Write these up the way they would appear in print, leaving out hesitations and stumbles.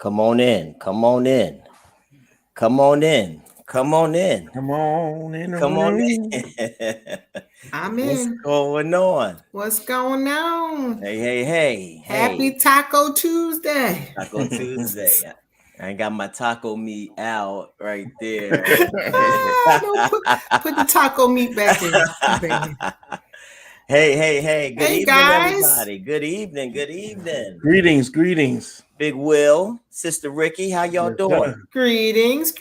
Come on in. Come on in. Come on in. Come on in. Come on in the Come on room. in. I'm What's in. going on? What's going on? Hey. Happy Taco Tuesday. Taco Tuesday. I ain't got my taco meat out right there. No, put the taco meat back in. Hey. Good Hey, evening, guys. everybody. Good evening. Good evening. Greetings. Big Will, Sister Ricky, how y'all Yes, doing? sir. Greetings.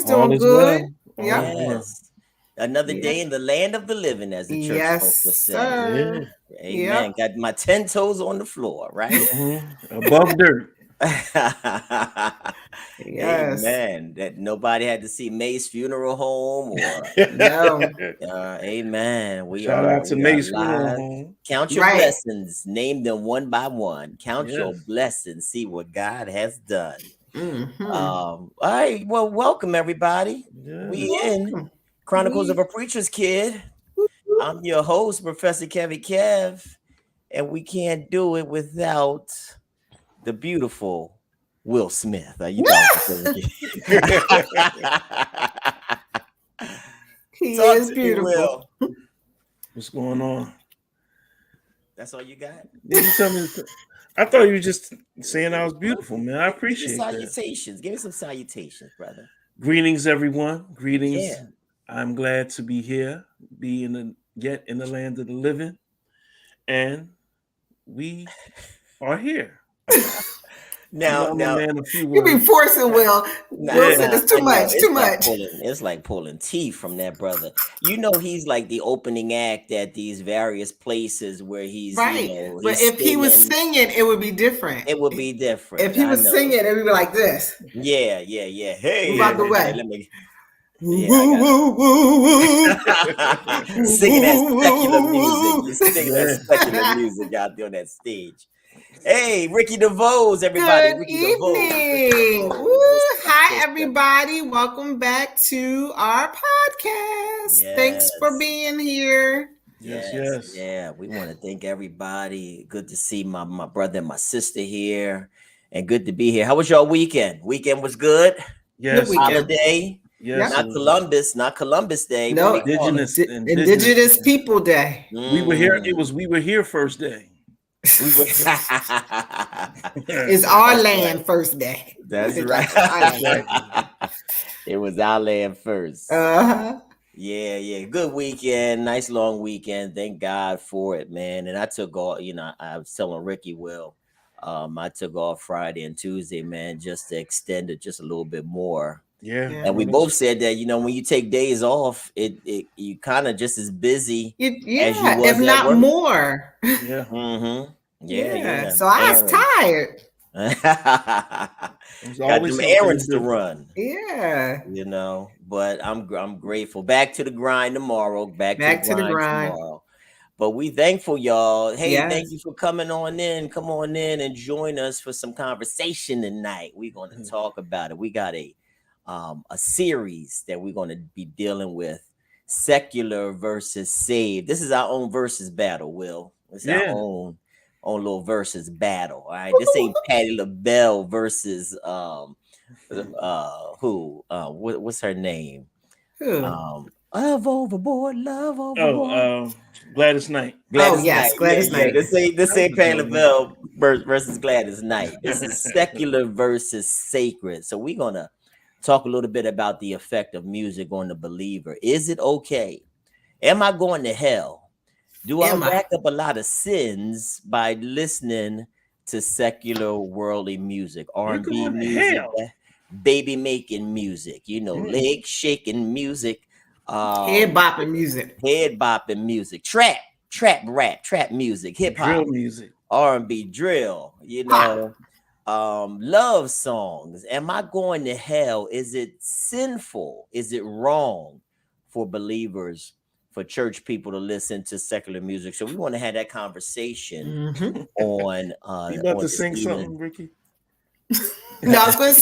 All Doing is good. well. All Yep. is well. Yes. Another Yeah. day in the land of the living, as the church folk Yes, would say. sir. Amen. Yep. Got my 10 toes on the floor, right? Above dirt. Yes. Amen. That nobody had to see May's funeral home or No. amen. We Shout are out to we are Mace Funeral live. Home. Count your Right. blessings. Name them one by one. Count your Yes. blessings. See what God has done. Mm-hmm. All right. Well, welcome everybody. Yeah. We in Welcome. Chronicles of a Preacher's Kid. I'm your host, Professor Kevin Kev, and we can't do it without the beautiful Will Smith. You He Talk is to me, beautiful. Will. What's going on? That's all you got? Did you tell me? I thought you were just saying I was beautiful, man. I Give me appreciate that. salutations. Give me some salutations, brother. Greetings, everyone. Greetings. Yeah. I'm glad to be here, yet in the land of the living, and we are here. Now, I'm a man of few You be words. forcing Will. Will said it's too I know. much. Too much. It's like pulling teeth from that brother. You know, he's like the opening act at these various places where he's, Right. But he's if he was singing, it would be different. it would be different. If he was singing, it would be like this. Yeah. Hey, Move out the way. let me. Yeah, I Singing that secular music. You singing that secular music out there on that stage. Hey, Ricky DeVos, everybody. Good Ricky evening. DeVos. Woo. Hi, sister? everybody. Welcome back to our podcast. Thanks for being here. Yes. Yeah, we want to thank everybody. Good to see my brother and my sister here. And good to be here. How was your weekend? Weekend was good? Yes. Holiday? Yes. Not Columbus Day. No, Indigenous People Day. We were here. We were here first day. It's our land first day. That's right. It was our land first. Yeah. Good weekend. Nice long weekend. Thank God for it, man. And I took off, I was telling Ricky, I took off Friday and Tuesday, man, just to extend it just a little bit more. Yeah. And we both said that, when you take days off, you kind of just as busy as you was if not work. more. Yeah. Mm-hmm. Yeah. So I was tired. Got them errands to run. Yeah. But I'm grateful. Back to the grind tomorrow. Back to the grind tomorrow. But we thankful, y'all. Hey, Thank you for coming on in. Come on in and join us for some conversation tonight. We're going to talk about it. We got a series that we're going to be dealing with: secular versus saved. This is our own versus battle, Will. It's our own little versus battle. All right. This ain't Patti LaBelle versus who? What's her name? Who? Love Overboard. Gladys Knight. Gladys Knight. This ain't Patti LaBelle versus Gladys Knight. This is secular versus sacred. So we're gonna talk a little bit about the effect of music on the believer. Is it okay? Am I going to hell? Do I rack up a lot of sins by listening to secular worldly music, R&B music, baby making music, leg shaking music, head bopping music, trap rap, trap music, hip hop, drill music, R&B, drill, love songs. Am I going to hell? Is it sinful? Is it wrong for believers, for church people to listen to secular music? So we want to have that conversation on you about to sing something, Ricky? No, I was going to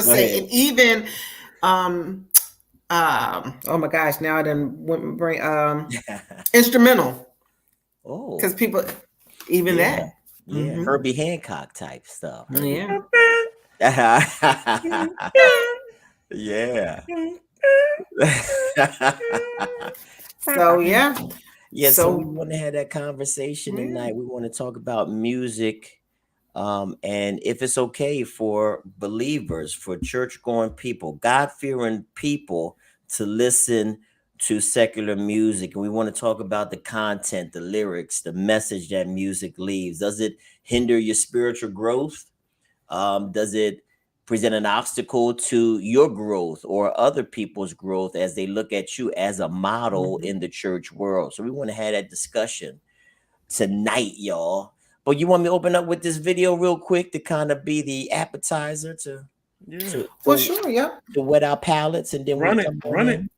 say, and even oh my gosh, now I didn't bring instrumental. Oh, because people, even that. Herbie Hancock type stuff. Yeah. Yeah. So yeah. Yeah, so we want to have that conversation tonight. We want to talk about music. And if it's okay for believers, for church-going people, God-fearing people to listen to secular music. And we want to talk about the content, the lyrics, the message that music leaves. Does it hinder your spiritual growth? Does it present an obstacle to your growth or other people's growth as they look at you as a model in the church world? So we want to have that discussion tonight, y'all. But you want me to open up with this video real quick to kind of be the appetizer to wet our palates, and then run it.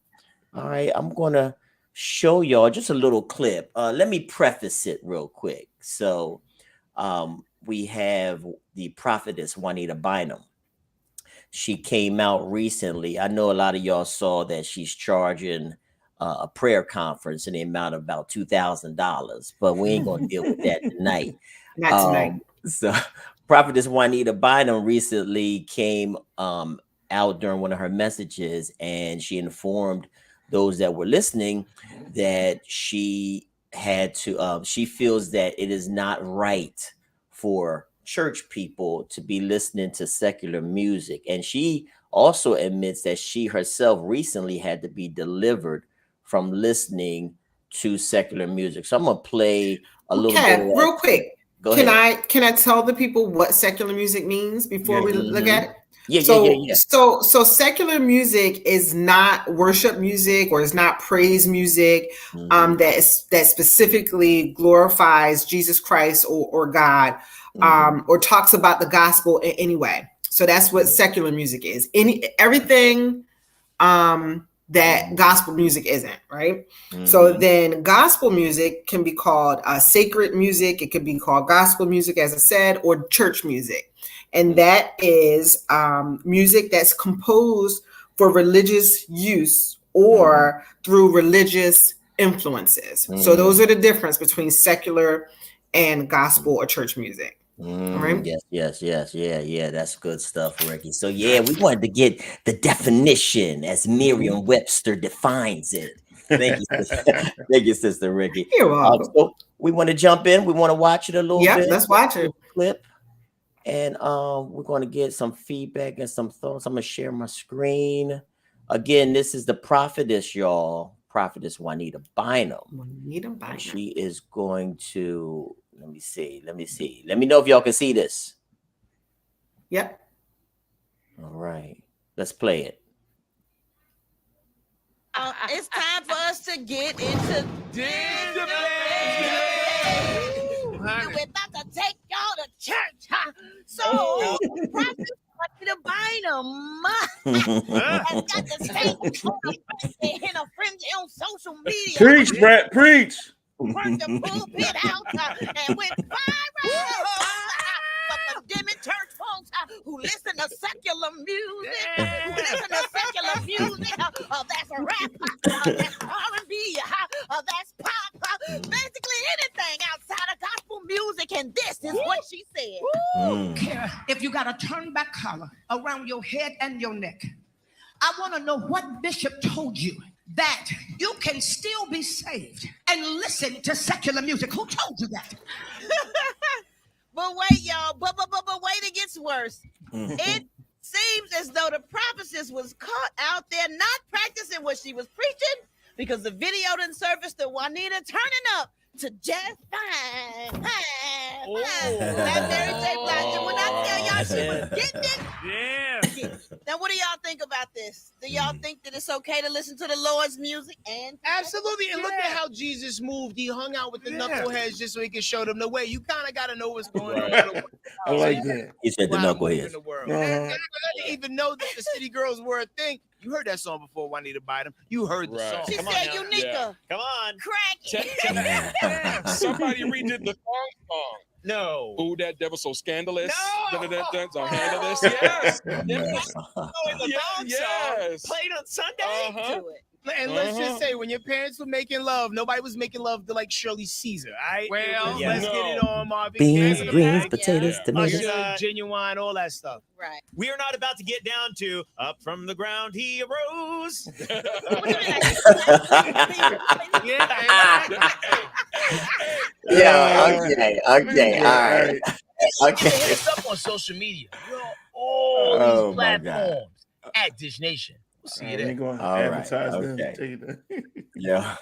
All right, I'm gonna show y'all just a little clip. Let me preface it real quick. So we have the prophetess Juanita Bynum. She came out recently. I know a lot of y'all saw that she's charging a prayer conference in the amount of about $2,000, but we ain't gonna deal with that tonight. Not tonight. So prophetess Juanita Bynum recently came out during one of her messages, and she informed those that were listening that she had to she feels that it is not right for church people to be listening to secular music. And she also admits that she herself recently had to be delivered from listening to secular music. So I'm gonna play a little bit of that. Real quick. Go ahead. Can I tell the people what secular music means before we look at it? Yeah. So secular music is not worship music, or is not praise music that specifically glorifies Jesus Christ or God, or talks about the gospel in any way. So that's what secular music is. Everything that gospel music isn't, right? So then gospel music can be called sacred music. It could be called gospel music, as I said, or church music. And that is music that's composed for religious use or through religious influences. So those are the difference between secular and gospel or church music. Right? Yes. Yeah. That's good stuff, Ricky. So yeah, we wanted to get the definition as Merriam-Webster defines it. Thank you, Sister Ricky. You're welcome. So we want to jump in. We want to watch it a little bit. Let's watch it. Clip. And we're going to get some feedback and some thoughts. I'm going to share my screen. Again, this is the prophetess, y'all. Prophetess Juanita Bynum. She is going to, let me see. Let me know if y'all can see this. Yep. All right. Let's play it. It's time for us to get into this. We're about to take y'all to church, huh? So, Prophet Juanita Bynum has got the same in a frenzy on social media. Preach, Brett, preach. Burnt the pulpit out and went viral. But condemning church folks who listen to secular music, that's rap, that's R&B, that's pop, basically anything outside of gospel music. And this is what she said. Don't care if you got a turn back collar around your head and your neck. I want to know what bishop told you that you can still be saved and listen to secular music. Who told you that? But wait, y'all. But wait, it gets worse. It seems as though the prophetess was caught out there not practicing what she was preaching, because the video didn't surface to Juanita turning up to just fine. That very J. Blige. And when I tell y'all she was getting it, Now, what do y'all think about this? Do y'all think that it's okay to listen to the Lord's music? And absolutely. And look at how Jesus moved. He hung out with the knuckleheads just so he could show them the way. You kind of got to know what's going on. I like that. He said the knuckleheads. And I didn't even know that the city girls were a thing. You heard that song before, Juanita Bynum. You heard the song. She said, Unica. Come on. Crack it. Somebody redid the song. No. Ooh, that devil so scandalous. No. So handle this. Yes. Oh, in the dog song. Played on Sunday. Do it. And let's just say, when your parents were making love, nobody was making love to like Shirley Caesar. All right. Well, let's get it on Marvin Beans, Gaye, greens, yeah. potatoes, tomatoes. Usher, Genuine, all that stuff. Right. We are not about to get down to up from the ground he arose. Yeah. Okay. Okay. All right. Okay. Hit us up on social media. We're on all these platforms at Dish Nation. We'll see you there. All right. Okay. Yeah.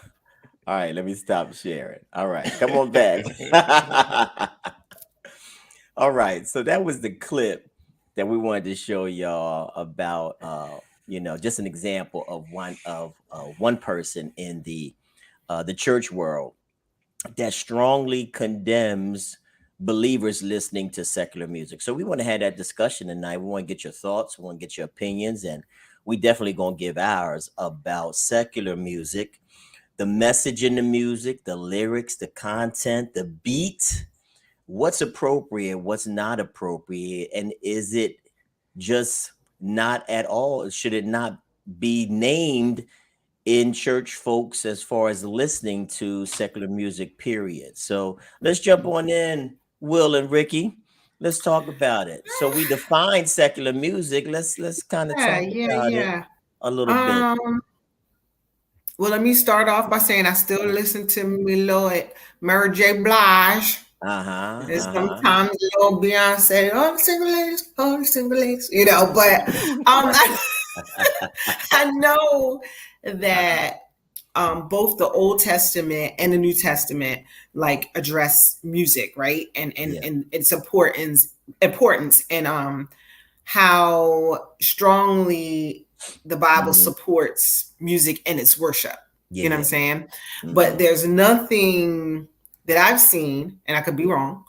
All right. Let me stop sharing. All right. Come on back. All right. So that was the clip that we wanted to show y'all about, just an example of one person in the church world that strongly condemns believers listening to secular music. So we want to have that discussion tonight. We want to get your thoughts. We want to get your opinions, and we definitely going to give ours about secular music, the message in the music, the lyrics, the content, the beat, what's appropriate, what's not appropriate, and is it just not at all? Should it not be named in church folks as far as listening to secular music, period? So let's jump on in, Will and Ricky. Let's talk about it. So we define secular music. Let's kind of talk about it a little bit. Well, let me start off by saying I still listen to Mary J. Blige. And sometimes little Beyonce, all the single ladies, but I know that both the Old Testament and the New Testament address music, right? And its importance and how strongly the Bible supports music and its worship. You know what I'm saying? But there's nothing that I've seen, and I could be wrong,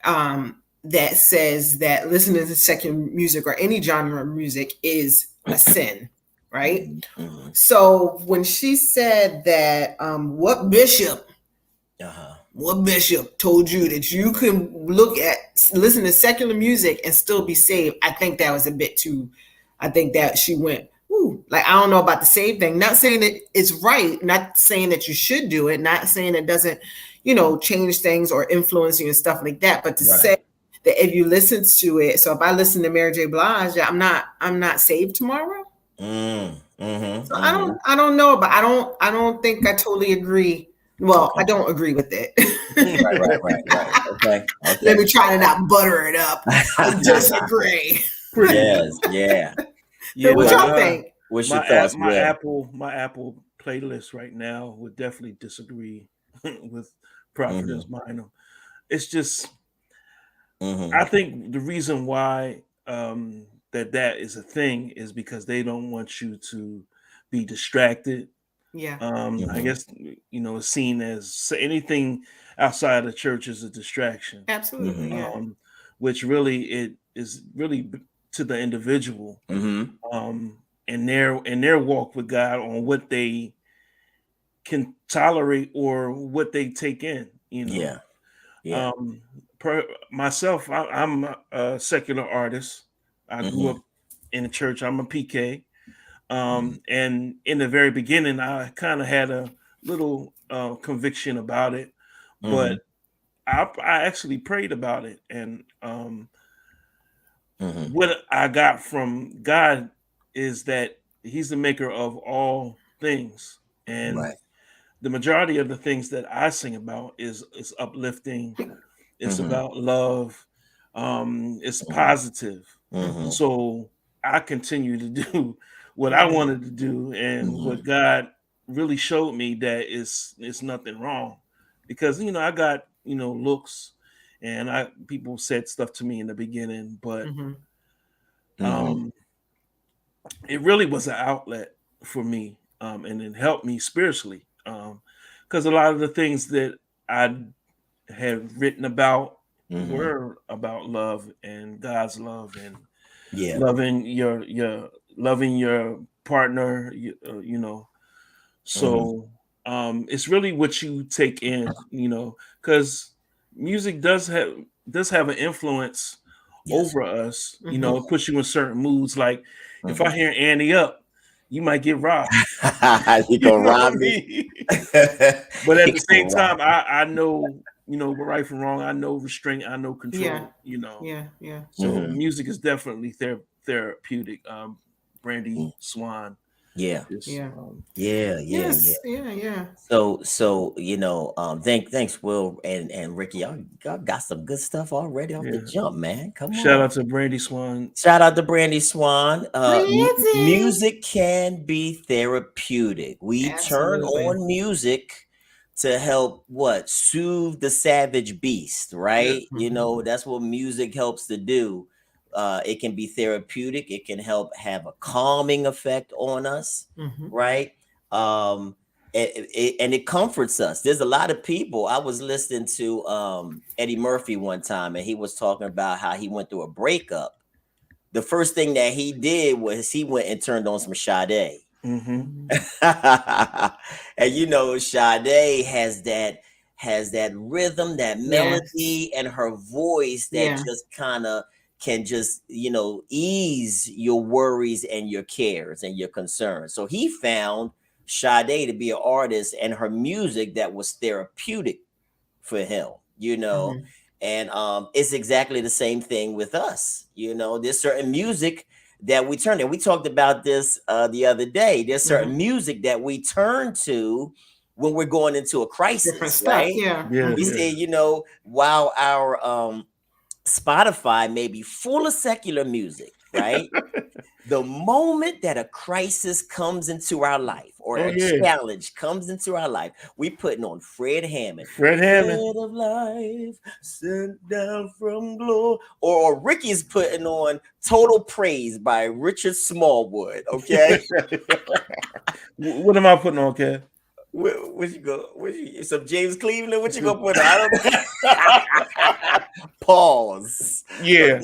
that says that listening to secular music or any genre of music is a sin, right? So when she said that, what bishop told you that you can listen to secular music and still be saved? I think that was a bit too. I think that she went, ooh, I don't know about the save thing. Not saying that it's right, not saying that you should do it, not saying it doesn't, change things or influence you and stuff like that. But to say that if you listen to it, so if I listen to Mary J. Blige, I'm not saved tomorrow. So I don't know, but I don't think I totally agree. Well, I don't agree with it. Right. Okay. Let me try to not butter it up. I disagree. Yes. Yeah. What y'all think? What's your thoughts? My Apple playlist right now would definitely disagree with Prophetess Minor. It's just, I think the reason why that is a thing is because they don't want you to be distracted. Yeah. I guess it's seen as anything outside of church is a distraction. Absolutely. Which really it is really to the individual, in their walk with God on what they can tolerate or what they take in. Myself, I'm a secular artist. I grew up in the church. I'm a PK. And in the very beginning, I kind of had a little conviction about it, but I actually prayed about it. And what I got from God is that He's the maker of all things. And the majority of the things that I sing about is uplifting. It's about love. It's positive. So I continue to do what I wanted to do, and what God really showed me that it's nothing wrong, because I got looks, and people said stuff to me in the beginning, but it really was an outlet for me, and it helped me spiritually, because a lot of the things that I had written about were about love and God's love and loving your partner, so it's really what you take in, because music does have an influence over us. It puts you in certain moods. Like if I hear Annie Up, you might get robbed. You gonna rob me? But at the same time, I know, right from wrong. I know restraint. I know control. Yeah. So music is definitely therapeutic. Brandy Swan. Yeah. Yeah. So thanks Will and Ricky. Y'all got some good stuff already off the jump, man. Come on. Shout out to Brandy Swan. Shout out to Brandy Swan. Music can be therapeutic. We turn on music to help soothe the savage beast, right? That's what music helps to do. It can be therapeutic. It can help have a calming effect on us, right? And it comforts us. There's a lot of people. I was listening to Eddie Murphy one time, and he was talking about how he went through a breakup. The first thing that he did was he went and turned on some Sade. And Sade has that rhythm, that melody, and her voice that just kind of can just ease your worries and your cares and your concerns. So he found Sade to be an artist and her music that was therapeutic for him, and it's exactly the same thing with us. There's certain music that we turn, and we talked about this the other day. There's certain music that we turn to when we're going into a crisis, right? We say, while our Spotify may be full of secular music, right? The moment that a crisis comes into our life or a challenge comes into our life, we putting on Fred Hammond. Bread of life sent down from glory. Or Ricky's putting on Total Praise by Richard Smallwood. Okay. What am I putting on, Kev? Where you go? Some James Cleveland? What you gonna put on? I don't know. Pause. Yeah.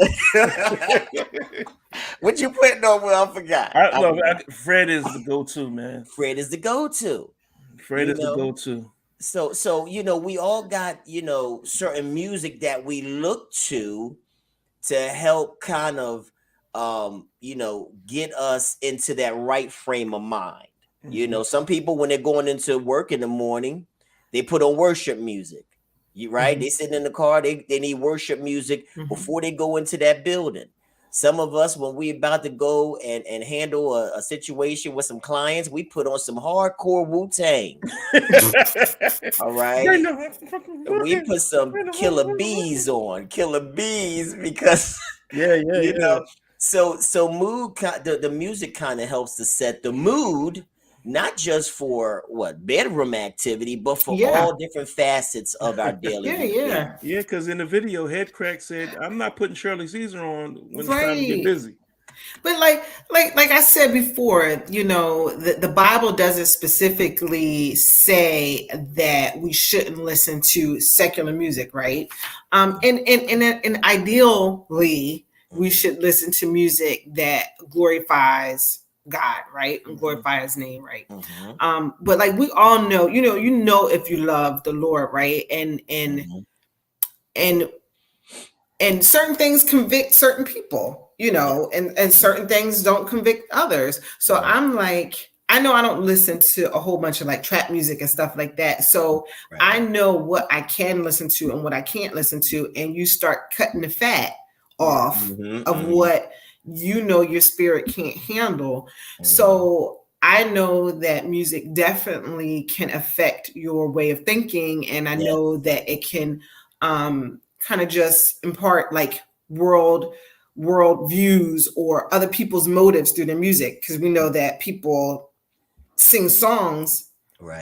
What you putting on? Well, I forgot. Fred is the go-to, man. Fred is the go-to. Fred is the go-to. So we all got certain music that we look to help kind of get us into that right frame of mind. Some people, when they're going into work in the morning, they put on worship music. Right? They sitting in the car, they need worship music before they go into that building. Some of us, when we about to go and handle a situation with some clients, we put on some hardcore Wu-Tang. All right. We put some Killer Bees on. Killer Bees because So mood, the music kind of helps to set the mood, not just for bedroom activity, but for all different facets of our daily routine. Yeah, because in the video, Headcrack said, "I'm not putting Shirley Caesar on when it's time to get busy." But like I said before, the Bible doesn't specifically say that we shouldn't listen to secular music, right? And ideally, we should listen to music that glorifies God, right? And glorify his name, right? But like we all know, if you love the Lord, right? And certain things convict certain people, and certain things don't convict others. So I'm like, I know I don't listen to a whole bunch of like trap music and stuff like that. So I know what I can listen to and what I can't listen to. And you start cutting the fat off of what your spirit can't handle. So I know that music definitely can affect your way of thinking, and I know that it can kind of just impart like world views or other people's motives through their music, because we know that people sing songs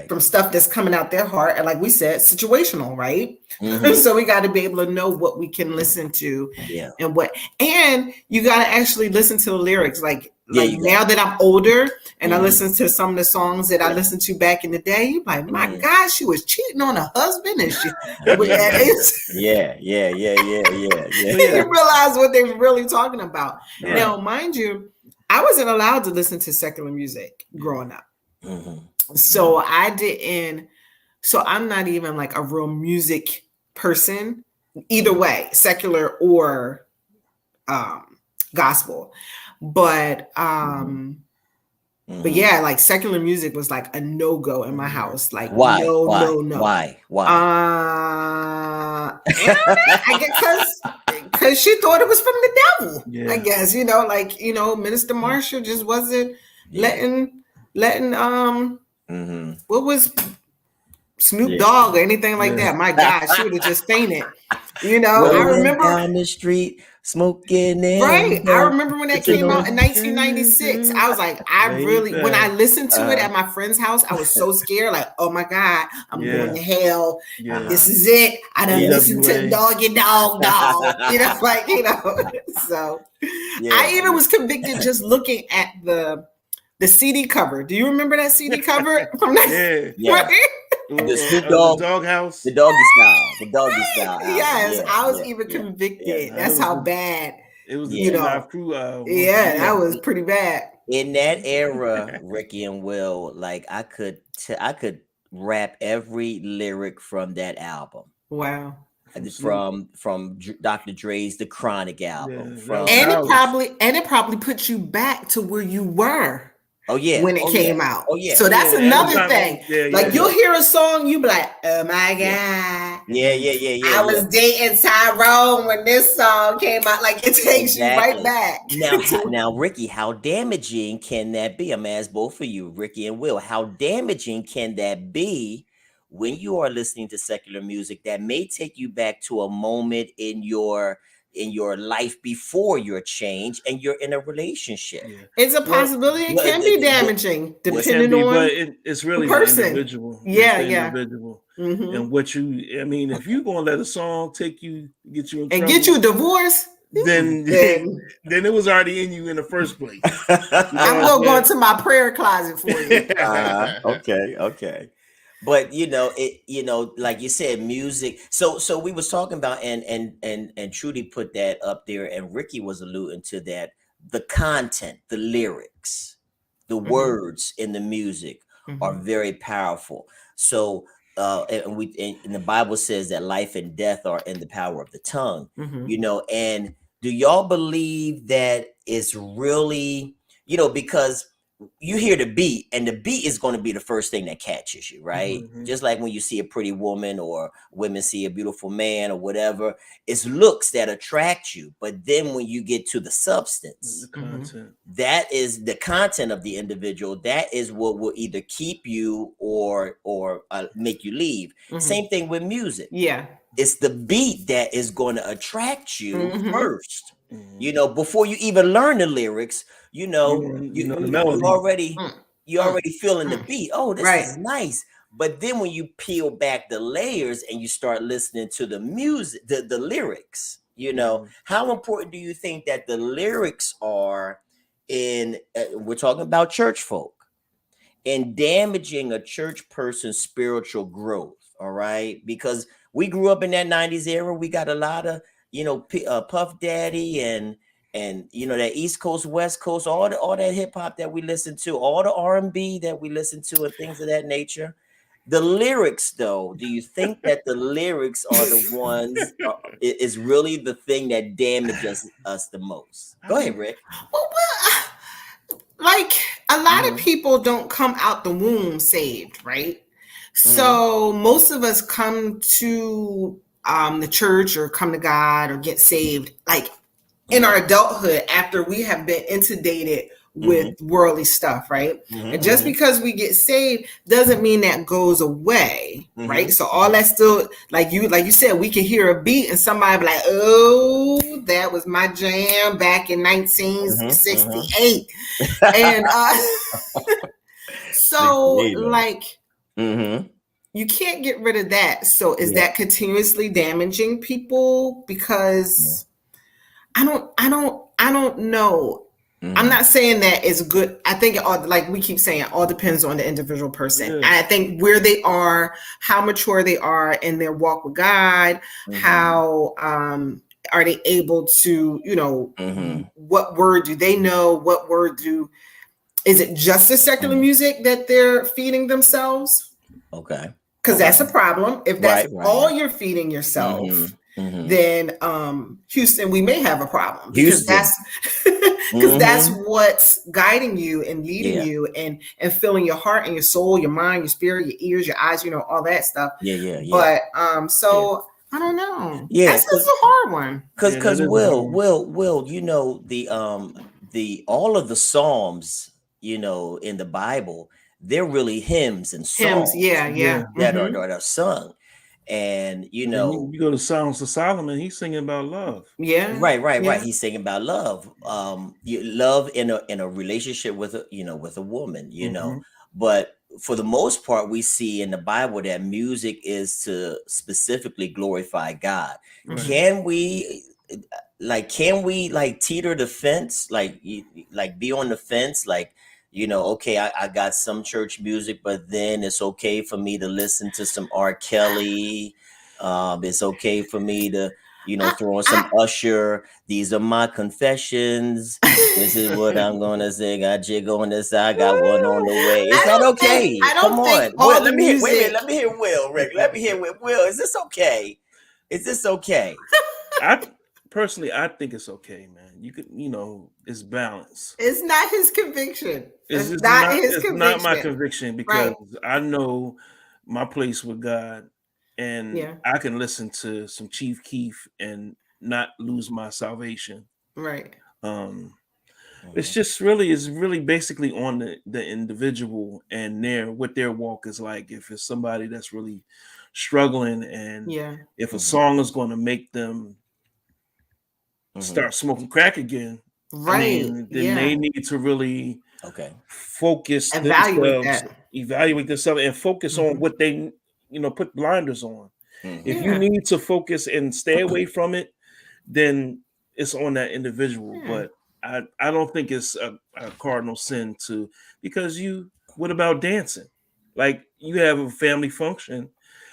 from stuff that's coming out their heart, and like we said, situational, right? So we got to be able to know what we can listen to, and you got to actually listen to the lyrics. Like now that I'm older and I listen to some of the songs that I listened to back in the day, you're like, my God, she was cheating on her husband, and she You realize what they're really talking about. Now, mind you, I wasn't allowed to listen to secular music growing up. So I'm not even like a real music person either way, secular or gospel. But But yeah, like secular music was like a no-go in my house. Like why? No. Why? I guess because she thought it was from the devil. Yeah. I guess, Minister Marshall just wasn't letting what was Snoop Dogg or anything like that. My God, she would have just fainted. I remember down the street smoking in. Right. I remember when that came out in 1996. I was like, when I listened to it at my friend's house, I was so scared. Like, oh my God, I'm going to hell. This is it. I done listened to Doggy Dog. So I even was convicted just looking at the CD cover. Do you remember that CD cover from that? Yeah. The Snoop Dogg, the doghouse, the doggy style. Yes, I was even convicted. Yeah, that's how bad. It was crew. That was pretty bad. In that era, Ricky and Will, like I could rap every lyric from that album. Wow. From Dr. Dre's The Chronic album. And it probably put you back to where you were. Oh yeah, when it came out. Oh yeah. So that's another thing. You'll hear a song, you be like, "Oh my God." Yeah. I was dating Tyrone when this song came out. Like it takes you right back. Now, Ricky, how damaging can that be? I'm gonna ask both of you, Ricky and Will. How damaging can that be when you are listening to secular music that may take you back to a moment in your life before your change and you're in a relationship? It's a possibility. It can be damaging depending on but it's really the person. The individual. Individual. Mm-hmm. And if you're going to let a song get you in trouble, and get you a divorce, then it was already in you in the first place. I'm going to go into my prayer closet for you. Okay. But like you said, music. So we was talking about and Trudy put that up there, and Ricky was alluding to that. The content, the lyrics, the words in the music are very powerful. So and the Bible says that life and death are in the power of the tongue. And do y'all believe that it's really, because you hear the beat, and the beat is going to be the first thing that catches you, right? Just like when you see a pretty woman or women see a beautiful man or whatever, it's looks that attract you. But then when you get to the substance, the content, that is the content of the individual. That is what will either keep you or make you leave. Same thing with music. Yeah. It's the beat that is going to attract you first. Before you even learn the lyrics, you're already feeling the beat. Oh, this is nice. But then when you peel back the layers and you start listening to the music, the lyrics, how important do you think that the lyrics are in, we're talking about church folk, in damaging a church person's spiritual growth? All right. Because we grew up in that 90s era. We got a lot of, Puff Daddy and that East Coast, West Coast, all that hip hop that we listen to, all the R&B that we listen to, and things of that nature. The lyrics, though, do you think that the lyrics are the ones is really the thing that damages us the most? Go ahead, Rick. Well, like a lot of people don't come out the womb saved, right? So most of us come to the church or come to God or get saved like in our adulthood after we have been inundated with worldly stuff, right? And just because we get saved doesn't mean that goes away, right? So all that still, like you said, we can hear a beat and somebody be like, oh, that was my jam back in 1968. And so you can't get rid of that. So is that continuously damaging people? Because I don't know. I'm not saying that it's good. I think like we keep saying, it all depends on the individual person. I think where they are, how mature they are in their walk with God, how are they able to, what word do they know? What word is it just the secular music that they're feeding themselves? Okay. Because that's a problem. If that's all you're feeding yourself, then Houston, we may have a problem, because that's because that's what's guiding you and leading you and filling your heart and your soul, your mind, your spirit, your ears, your eyes, all that stuff. But I don't know. That's a hard one. Because Will, the all of the Psalms, in the Bible, they're really hymns and songs. That are sung. And you go to Songs of Solomon, he's singing about love. Right. He's singing about love. Love in a relationship with a woman, But for the most part, we see in the Bible that music is to specifically glorify God. Can we teeter the fence, be on the fence, okay, I got some church music, but then it's okay for me to listen to some R. Kelly. It's okay for me to, throw on some Usher. These are my confessions. This is what I'm gonna sing. I jiggle on this side, got one on the way. Is that okay? Come on. Will, let me hear Will, Rick. Let me hear Will. Is this okay? Personally, I think it's okay, man. You could, it's balance. It's not his conviction. It's not my conviction, because I know my place with God, and I can listen to some Chief Keef and not lose my salvation. Right. It's really basically on the individual and what their walk is like. If it's somebody that's really struggling, and if a song is going to make them start smoking crack again, then they need to really focus, evaluate themselves and focus on what they put blinders on. If you need to focus and stay away from it, then it's on that individual. But I don't think it's a cardinal sin because what about dancing? Like, you have a family function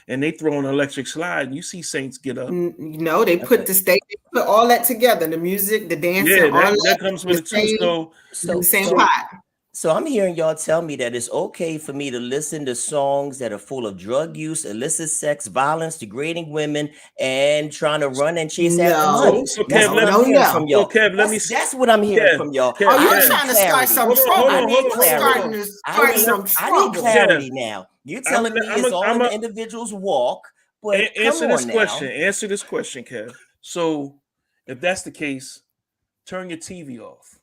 and they throw an electric slide, and you see saints get up. No, they put they put all that together, the music, the dancing, all that comes with it too. So the same pot. So I'm hearing y'all tell me that it's okay for me to listen to songs that are full of drug use, illicit sex, violence, degrading women, and trying to run and chase after money. So Kev, let me hear from y'all. Kev, that's what I'm hearing from y'all. Are you trying to start some trouble? I need clarity now. You're telling me it's all in the individual's walk, but answer this question, Kev. So if that's the case, turn your TV off.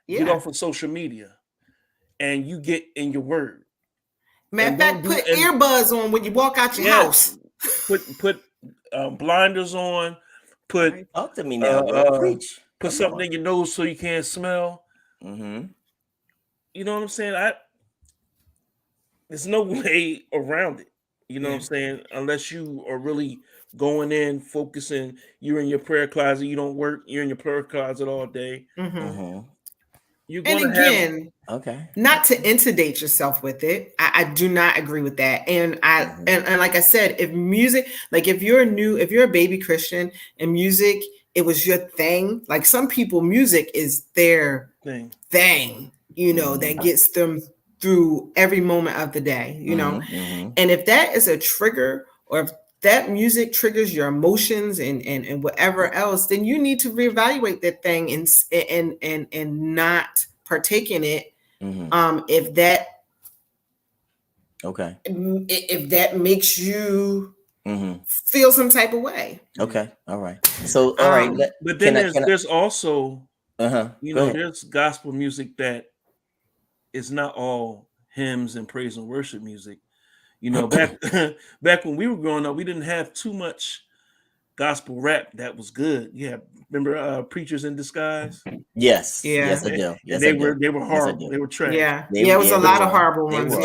Get off of social media, and you get in your word. Matter of fact, put earbuds on when you walk out your house. Put blinders on. Talk to me now. Preach. Put something in your nose so you can't smell. You know what I'm saying? There's no way around it. You know what I'm saying? Unless you are really going in, focusing. You're in your prayer closet. You don't work. You're in your prayer closet all day. Not to intimidate yourself with it. I do not agree with that. And and like I said, if music, like if you're a baby Christian and music, it was your thing. Like some people, music is their thing, that gets them through every moment of the day, And if that is a trigger, or if that music triggers your emotions and whatever else, then you need to reevaluate that thing and not partake in it. If that makes you feel some type of way. Okay. All right. So all right. But then there's also there's gospel music that is not all hymns and praise and worship music. Back when we were growing up, we didn't have too much gospel rap that was good. Yeah, remember Preachers in Disguise? Yes, I do. They were horrible. They were trash. It was a lot of horrible ones.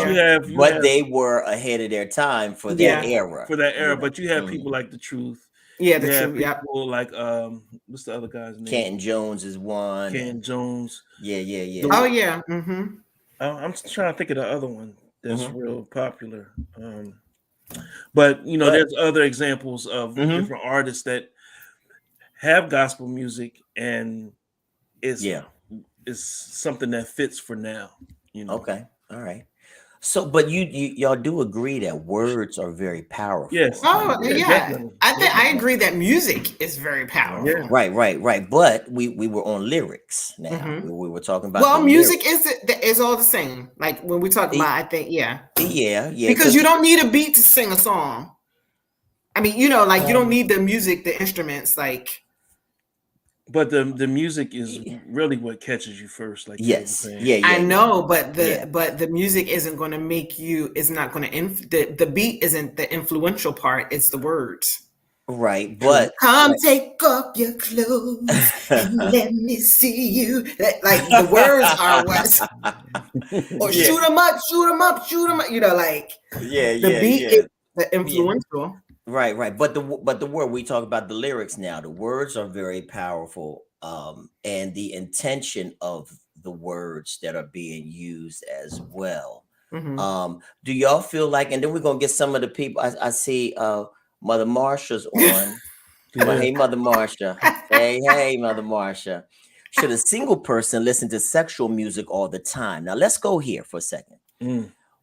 But they were ahead of their time for that era. But you have people like The Truth. The Truth. People like what's the other guy's name? Canton Jones is one. Canton Jones. Yeah. Oh yeah. I'm trying to think of the other one that's real popular. But there's other examples of different artists that have gospel music and is something that fits for now. Okay. All right. So, but y'all do agree that words are very powerful. Yes. Oh, yeah. Definitely. I agree that music is very powerful. Yeah. Right. But we were on lyrics now. Mhm. We were talking about Well, music is all the same. Like when we talk about, I think, yeah. Because you don't need a beat to sing a song. I mean, you don't need the music, the instruments, like. But the music is really what catches you first, like yes, I know, but the music isn't going to make you. It's not going to. The beat isn't the influential part. It's the words. Right, but come take off your clothes and let me see you. Like the words are what. Or shoot them up. The beat is the influential. Right. But the word, we talk about the lyrics now. The words are very powerful, and the intention of the words that are being used as well. Mm-hmm. Do y'all feel like? And then we're gonna get some of the people. I see. Mother Marsha's on. Hey, Mother Marsha. Hey, Mother Marsha. Should a single person listen to sexual music all the time? Now let's go here for a second.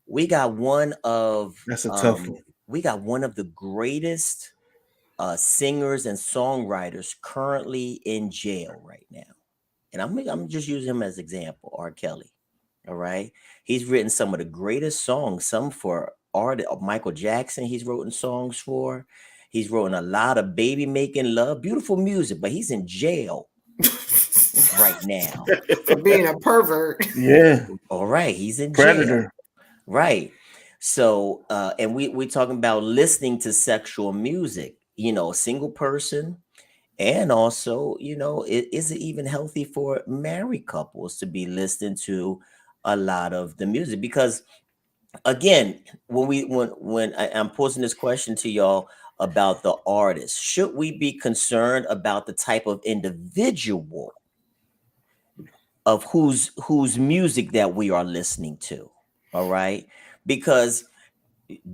We got one of that's a tough one. We got one of the greatest singers and songwriters currently in jail right now. And I'm just using him as an example, R. Kelly. All right. He's written some of the greatest songs, some for Michael Jackson. He's written songs for. He's written a lot of baby making love, beautiful music, but he's in jail right now for being a pervert. Yeah. All right. He's in predator. Jail. Right. So, and we're talking about listening to sexual music, a single person. And also, is it even healthy for married couples to be listening to a lot of the music? Because again, when I'm posing this question to y'all about the artist, should we be concerned about the type of individual of whose music that we are listening to? All right. Because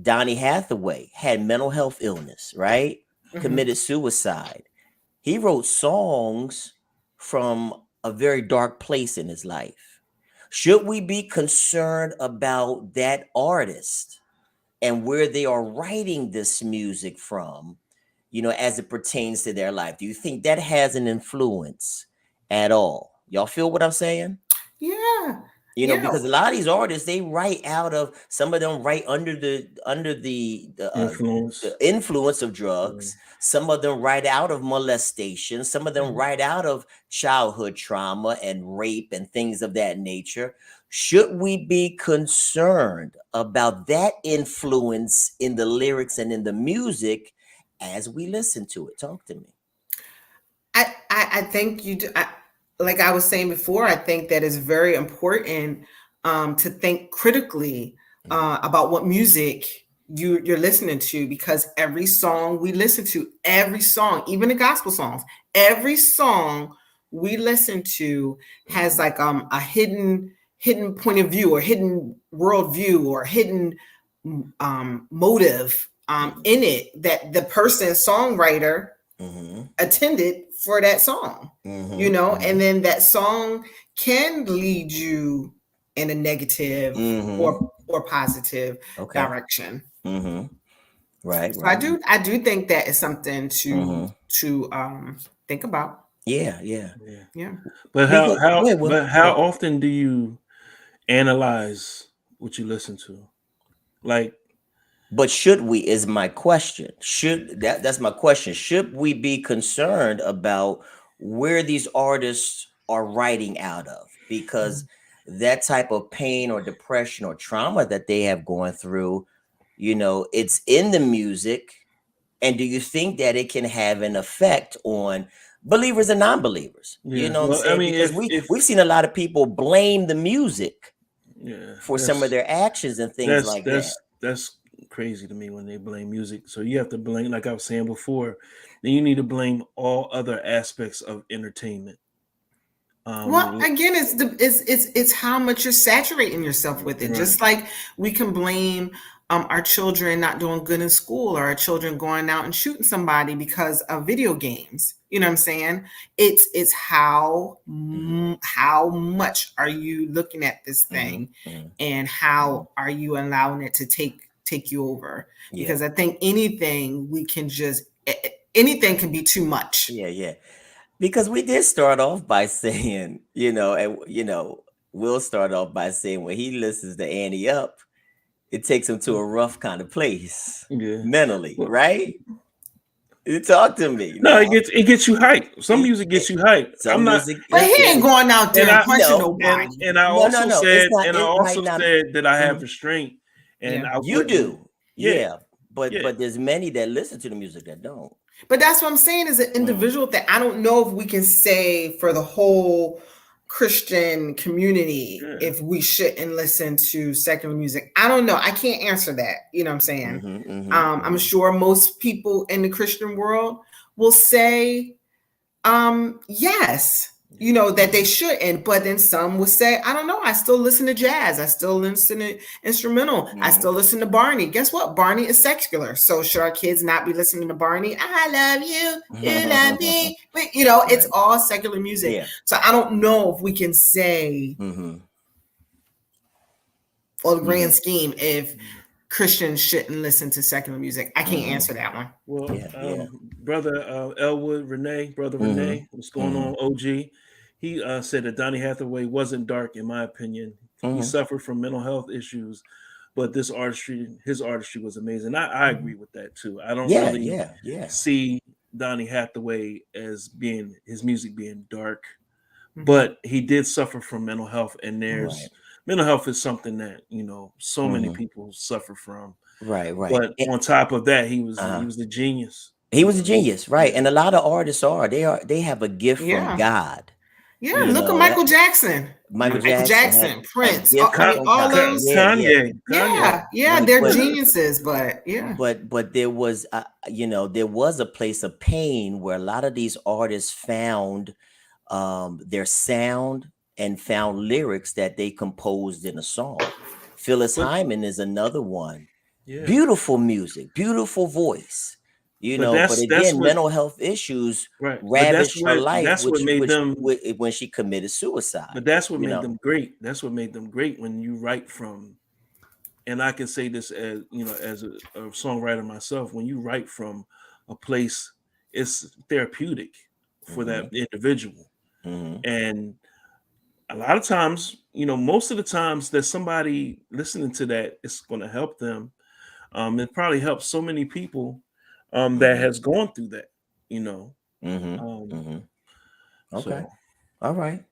Donny Hathaway had mental health illness, right? Mm-hmm. Committed suicide. He wrote songs from a very dark place in his life. Should we be concerned about that artist and where they are writing this music from, as it pertains to their life? Do you think that has an influence at all? Y'all feel what I'm saying? Yeah. Because a lot of these artists, they write out of, some of them write under the influence of drugs. Some of them write out of molestation. Some of them write out of childhood trauma and rape and things of that nature. Should we be concerned about that influence in the lyrics and in the music as we listen to it? Talk to me. I think you do. Like I was saying before, I think that is very important to think critically about what music you're listening to, because every song we listen to, every song, even the gospel songs, every song we listen to has like a hidden point of view or hidden worldview or hidden motive in it that the person songwriter attended for that song, and then that song can lead you in a negative or positive direction. Right. So I do think that is something to think about. Yeah. But how often do you analyze what you listen to? Like, but should we, is my question. That's my question. Should we be concerned about where these artists are writing out of? Because that type of pain or depression or trauma that they have going through, it's in the music. And do you think that it can have an effect on believers and non-believers? Yeah. What I'm saying? Because we've seen a lot of people blame the music for some of their actions and things like that. That's crazy to me when they blame music. So you have to blame, like I was saying before, then you need to blame all other aspects of entertainment. Well, again, it's how much you're saturating yourself with it. Right. Just like we can blame our children not doing good in school, or our children going out and shooting somebody because of video games. You know what I'm saying? It's how much are you looking at this thing, and how are you allowing it to take you over? Because I think anything can be too much. Yeah. Because we did start off by saying, we'll start off by saying when he listens to Annie Up, it takes him to a rough kind of place mentally, right? You talk to me. No, it gets you hyped. Some music gets you hyped. But he ain't going out there and punching nobody. And I also said that I have restraint. And you do, but there's many that listen to the music that don't. But that's what I'm saying is an individual thing. I don't know if we can say for the whole Christian community if we shouldn't listen to secular music. I don't know. I can't answer that. You know what I'm saying? I'm sure most people in the Christian world will say yes, that they shouldn't. But then some will say, I don't know. I still listen to jazz. I still listen to instrumental. I still listen to Barney. Guess what? Barney is secular. So should our kids not be listening to Barney? I love you. You love me. But, it's all secular music. Yeah. So I don't know if we can say for the grand scheme if Christians shouldn't listen to secular music. I can't answer that one. Well, brother Elwood, brother Renee, what's going on, OG? He said that Donny Hathaway wasn't dark, in my opinion. He suffered from mental health issues, but his artistry was amazing. I agree with that too. I don't see Donny Hathaway as his music being dark, but he did suffer from mental health, and mental health is something that so many people suffer from. Right. But on top of that, he was a genius. He was a genius, right? And a lot of artists they have a gift from God. Yeah, look at Michael Jackson. Michael Jackson, Prince, all those. Kanye. Yeah, they're geniuses, but But there was, there was a place of pain where a lot of these artists found their sound and found lyrics that they composed in a song. Phyllis Hyman is another one. Yeah. Beautiful music, beautiful voice. But again, mental health issues ravaged her life, when she committed suicide. But that's what made them great. That's what made them great when you write from, and I can say this as as a songwriter myself, when you write from a place, it's therapeutic for that individual. And a lot of times, most of the times there's somebody listening to that, it's going to help them. It probably helps so many people that has gone through that, Okay. All right.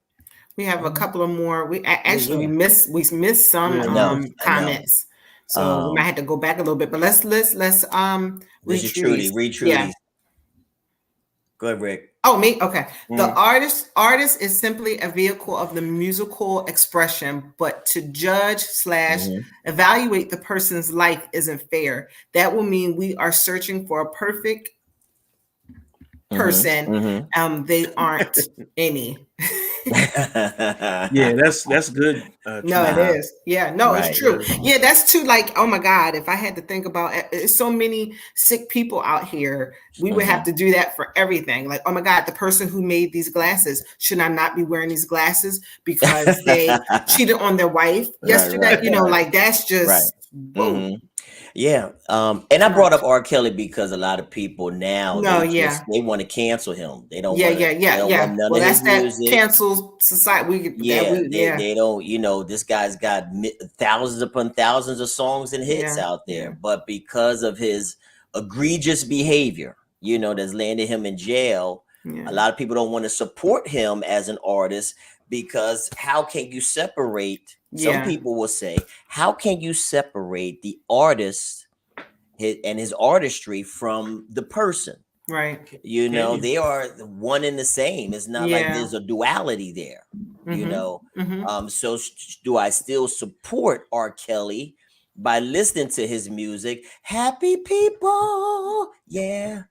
We have a couple of more. We missed some comments. So we might have to go back a little bit, but let's read Trudy. Yeah. Go ahead, Rick. Oh, me? Okay. The artist is simply a vehicle of the musical expression, but to judge / evaluate the person's life isn't fair. That will mean we are searching for a perfect person. They aren't any. Yeah, that's good. No, it is. Yeah, no, it's true. Yeah, that's too, like, oh my God, if I had to think about it, it's so many sick people out here, we would have to do that for everything. Like, oh my God, the person who made these glasses, should I not be wearing these glasses because they cheated on their wife yesterday? Like, that's just whoa. Yeah. And I brought up R. Kelly because a lot of people now they want to cancel him. They don't want none of his music. Cancel society. They don't, this guy's got thousands upon thousands of songs and hits out there, but because of his egregious behavior, that's landed him in jail, a lot of people don't want to support him as an artist, because how can you separate? Some people will say, how can you separate the artist and his artistry from the person? Right. They are one and the same. It's not like there's a duality there, So do I still support R. Kelly by listening to his music. Happy people, yeah.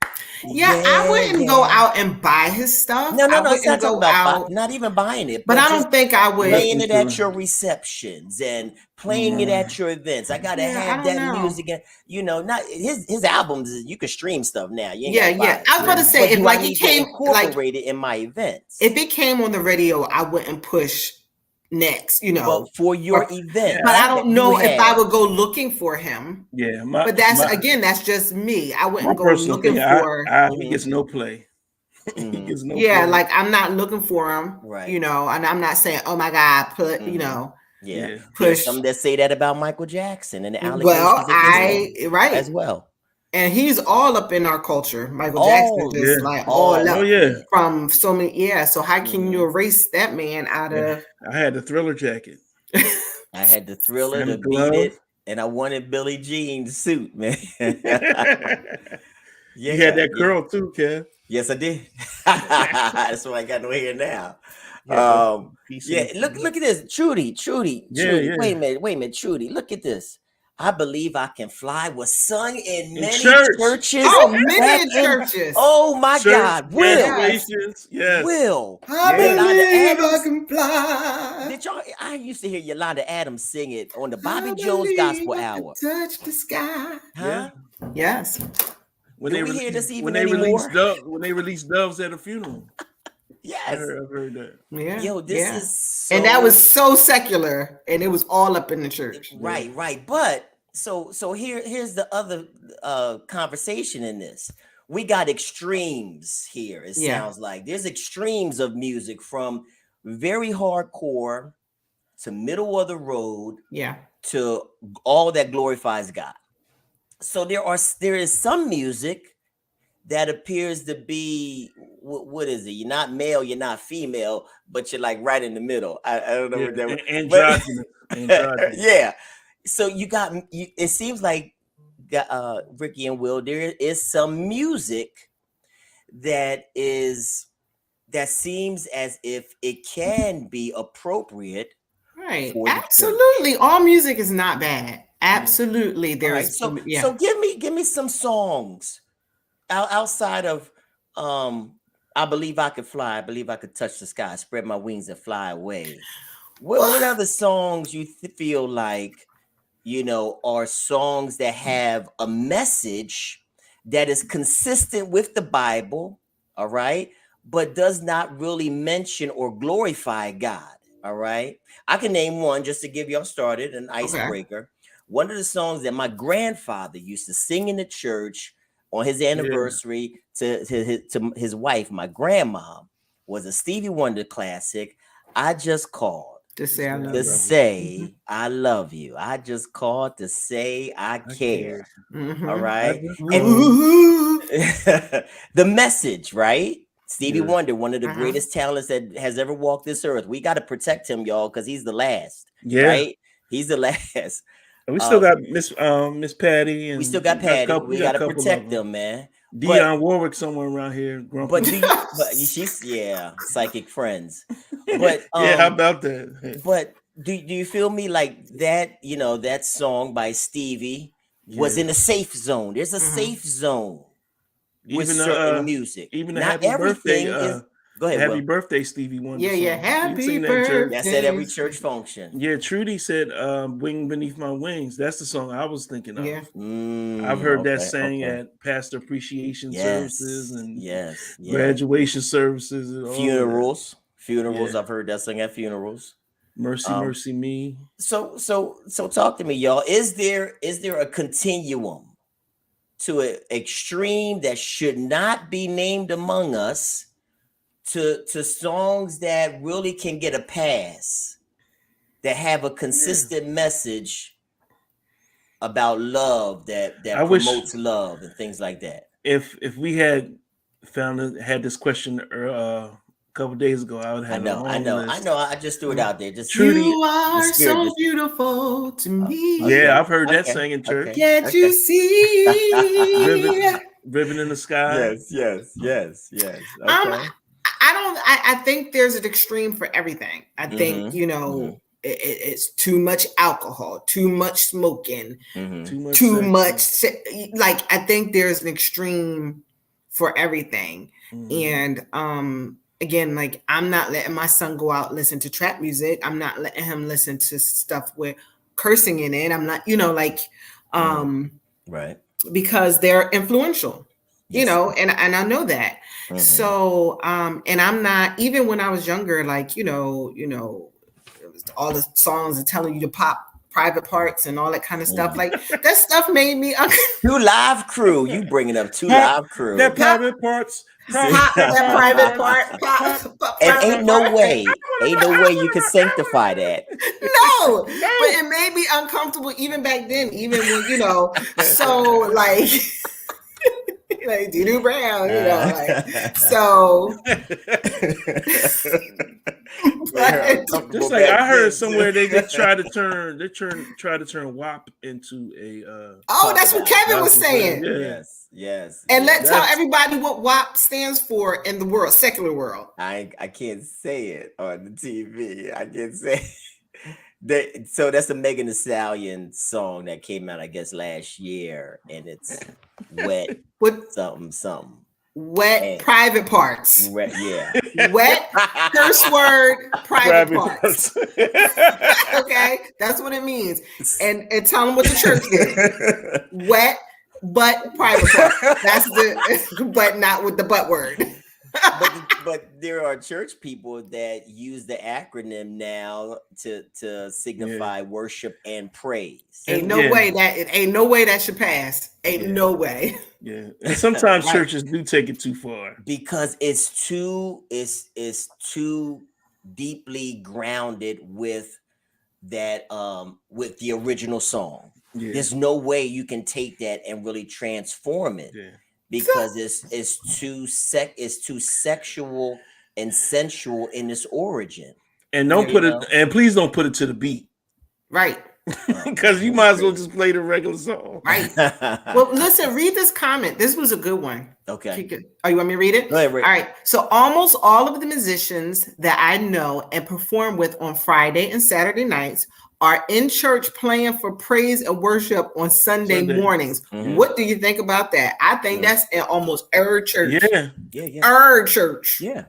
I wouldn't go out and buy his stuff. No, I it's not go about out, not even buying it. but I don't think I would. Playing it at your receptions and playing it at your events. I gotta have that music. And, you know, not his albums. You can stream stuff now. I was about to say, if like it came incorporated in my events, if it came on the radio, I wouldn't push next, you know, well, for your event. But I don't know if I would go looking for him. Yeah, but that's just me. I wouldn't go looking for. He gets no play. He gets no play. Like I'm not looking for him, right? You know, and I'm not saying, oh my God, you know. Yeah, push. Some that say that about Michael Jackson and the allegations. Well, right as well. And he's all up in our culture. Michael Jackson just like all up from so many. So how can you erase that man out of? I had the Thriller jacket. I had the Thriller, the Beat It, and I wanted Billie Jean's suit, man. You had that girl too, Kev. Yes, I did. That's why I got no hair now. Look at this, Trudy. Wait a minute, Trudy. Look at this. I Believe I Can Fly was sung in many churches. Many churches. Oh my God, Will. Yes. Will. I believe I can fly. Did y'all? I used to hear Yolanda Adams sing it on the Bobby Jones Gospel Hour. Touch the sky. Huh? Yes. When they released Doves at a funeral. Yes, I've heard that. Yeah, yo, this is so... and that was so secular, and it was all up in the church. Right. But so here's the other conversation in this. We got extremes here. It sounds like there's extremes of music from very hardcore to middle of the road, to all that glorifies God. So there is some music that appears to be, what is it? You're not male, you're not female, but you're like right in the middle. I don't know what that was. Androgynous. Yeah. So it seems like Ricky and Will, there is some music that seems as if it can be appropriate. Right. Absolutely. All music is not bad. Absolutely. There's so give me some songs outside of I Believe I Could Fly, I Believe I Could Touch the Sky, Spread My Wings and Fly Away. What other songs you feel like, you know, are songs that have a message that is consistent with the Bible, all right, but does not really mention or glorify God, all right? I can name one just to give y'all started, an icebreaker. Okay. One of the songs that my grandfather used to sing in the church on his anniversary to his wife, my grandma, was a Stevie Wonder classic. I just called to say I love you. I just called to say I care. All right. And the message, right? Stevie Wonder, one of the greatest talents that has ever walked this earth. We got to protect him, y'all, because he's the last. Yeah. Right? He's the last. And we still got Miss Patty, and we still got Patty. We got to protect them, man. Dionne Warwick somewhere around here. But she's psychic friends. But how about that? But do you feel me like that? You know, that song by Stevie was in a safe zone. There's a safe zone with certain music. Even not everything is. Go ahead. Happy birthday, Stevie Wonder. Yeah. Happy birthday. That's at every church function. Yeah, Trudy said, "Wing Beneath My Wings." That's the song I was thinking of. Yeah. I've heard that sang at pastor appreciation services and graduation services and funerals. I've heard that sung at funerals. Mercy Me. So talk to me, y'all. Is there a continuum to an extreme that should not be named among us? To songs that really can get a pass, that have a consistent message about love, that promotes love and things like that. If we had had this question a couple days ago, I would have. I know. I just threw it out there. Just Trudy, you are so beautiful to me. Yeah, I've heard that sang in church. Can't you see? Ribbon in the Sky. Yes. Okay. I think there's an extreme for everything. I think, you know, it's too much alcohol, too much smoking, too much. Like I think there's an extreme for everything, and again, like I'm not letting my son go out and listen to trap music. I'm not letting him listen to stuff with cursing in it. I'm not, right, because they're influential. Yes. And I know that. So, and I'm not, even when I was younger, like, it was all the songs and telling you to pop private parts and all that kind of stuff. Like that stuff made me. Two Live Crew, you bringing up Two Live Crew. That private parts. Pop that private part. Pop and ain't no way you can sanctify that. No, but it made me uncomfortable even back then, even when, so like, like Doo Brown, like, so. Just like I heard somewhere they just try to turn WAP into a. That's what Kevin was saying. Yes. And let's tell everybody what WAP stands for in the world, secular world. I can't say it on the TV. I can't say. So that's a Megan Thee Stallion song that came out, I guess, last year, and it's wet. What something. Wet and private parts. Wet curse word private parts. Okay, that's what it means. And tell them what the church did. Wet but private parts. That's but not with the butt word. but there are church people that use the acronym now to signify worship and praise. Ain't no way that should pass. No way. Yeah, and sometimes churches do take it too far because it's too deeply grounded with that with the original song. Yeah. There's no way you can take that and really transform it. Yeah. Because it's too sexual and sensual in its origin. And please don't put it to the beat. Right. Because you might as well just play the regular song. Right. Well, listen, read this comment. This was a good one. Okay. Oh, you want me to read it? Go ahead, Rick. All right. So almost all of the musicians that I know and perform with on Friday and Saturday nights are in church playing for praise and worship on Sunday mornings. Mm-hmm. What do you think about that? I think that's in almost every church. Yeah. Every church. Yeah.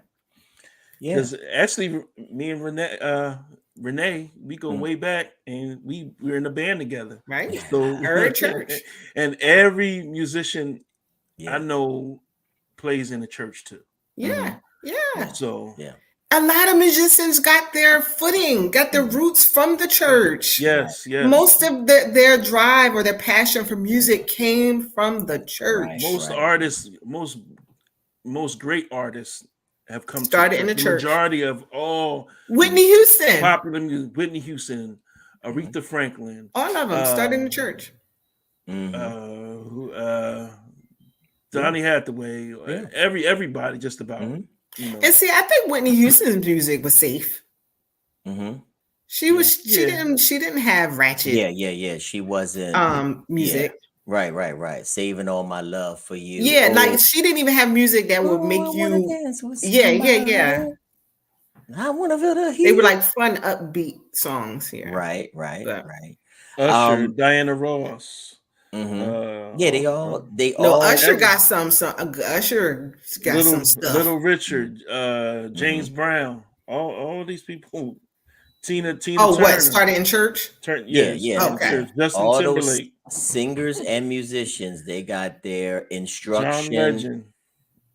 Because actually, me and Renee, we go way back, and we're in a band together. Right. So every church. And every musician I know plays in the church too. Yeah. Mm-hmm. Yeah. So a lot of musicians got their footing, got their roots from the church. Yes. Most of their drive or their passion for music came from the church. Most artists, most great artists have started in the church. Majority of all Whitney Houston, popular music, Whitney Houston, Aretha Franklin, all of them started in the church. Donny Hathaway, everybody, just about. And see, I think Whitney Houston's music was safe. She didn't have ratchet. Yeah. She wasn't music. Right. Saving all my love for you. Yeah, like she didn't even have music that would make you. Yeah. I want to feel the heat. They were like fun, upbeat songs here. Right. Usher, Diana Ross. They all. Usher got some. Usher got some stuff. Little Richard, James Brown, all these people. Tina. Oh, Turner. what started in church? Yeah. Okay. Justin all Timberlake. Those singers and musicians, they got their instruction. John Legend.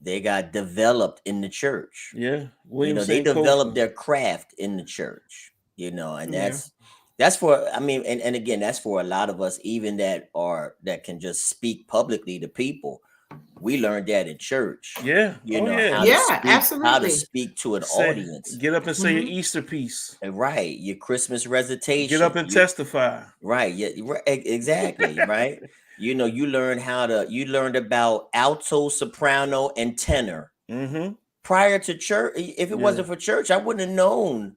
They got developed in the church. Yeah, they developed their craft in the church. And that's for. I mean, and again, that's for a lot of us, even that can just speak publicly to people. We learned that in church. Absolutely. How to speak to an audience. Get up and say your Easter piece. Right. Your Christmas recitation. Get up and testify. Right. Yeah. Exactly. Right. You learned about alto, soprano, and tenor. Prior to church, if it wasn't for church, I wouldn't have known